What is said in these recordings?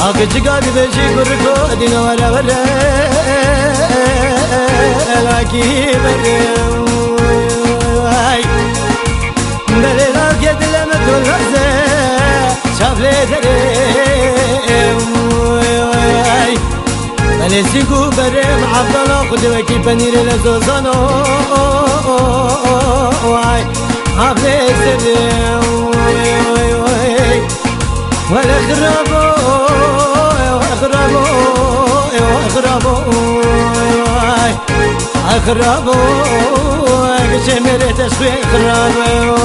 أكيد قاعد بشي كركو دينا ولا ولا لكي بريم بلينا كيد لما تولزه شاف لي دريم بلسيكو بريم عبد الله خدوكي بنير لزوزانو عبد السلام ولا أخربو كشمر تسوي أخربو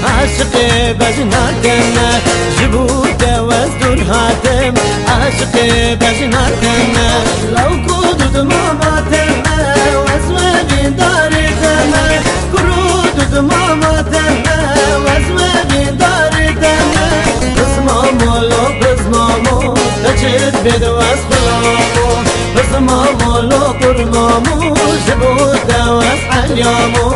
عاشقي بجناتنا جبوده وازدور هاتم عاشقي بجناتنا لو كنت ماماتنا واسواني دارتنا كرود ماماتنا واسواني دارتنا بسمامو لو بسمامو تجد بيد واسخلامو بسمامو لو قرمامو جبوده واسحل يامو